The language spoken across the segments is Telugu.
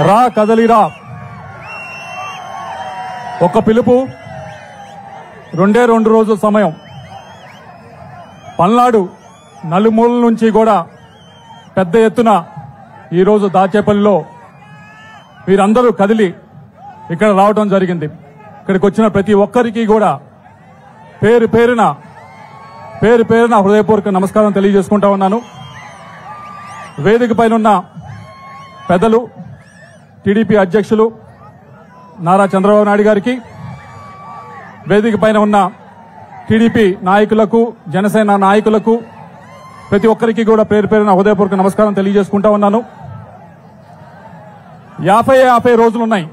రా కదలిరా ఒక పిలుపు, 2 రోజుల సమయం. పల్నాడు నలుమూలల నుంచి కూడా పెద్ద ఎత్తున ఈరోజు దాచేపల్లిలో మీరందరూ కదిలి ఇక్కడ రావడం జరిగింది. ఇక్కడికి వచ్చిన ప్రతి ఒక్కరికి కూడా పేరు పేరున హృదయపూర్వక నమస్కారం తెలియజేసుకుంటా ఉన్నాను. వేదిక పైన ఉన్న పెద్దలు, టీడీపీ అధ్యక్షులు నారా చంద్రబాబు నాయుడు గారికి, వేదిక పైన ఉన్న టీడీపీ నాయకులకు, జనసేన నాయకులకు, ప్రతి ఒక్కరికి కూడా పేరు పేరున హృదయపూర్వక నమస్కారం తెలియజేసుకుంటా ఉన్నాను. 50 రోజులున్నాయి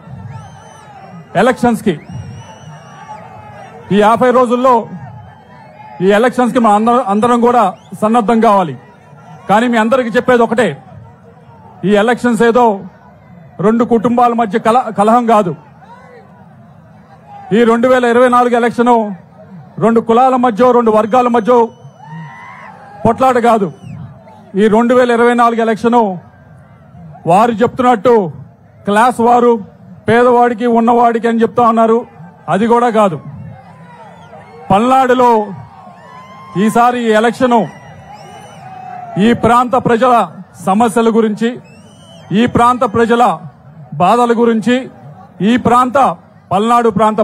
ఎలక్షన్స్ కి. ఈ 50 రోజుల్లో ఈ ఎలక్షన్స్ కి మనం అందరం కూడా సన్నద్ధం కావాలి. కానీ మీ అందరికీ చెప్పేది ఒకటే, ఈ ఎలక్షన్స్ ఏదో 2 కుటుంబాల మధ్య కలహం కాదు. ఈ 2024 ఎలక్షన్ 2 కులాల మధ్య, 2 వర్గాల మధ్య పొట్లాట కాదు. ఈ 2024 ఎలక్షన్ వారు చెప్తున్నట్టు క్లాస్ వారు, పేదవాడికి ఉన్నవాడికి అని చెప్తా ఉన్నారు. అది కూడా కాదు. పల్నాడులో ఈసారి ఈ ఎలక్షన్ ఈ ప్రాంత ప్రజల సమస్యల గురించి, ఈ ప్రాంత ప్రజల బాధల గురించి, ఈ పల్నాడు ప్రాంత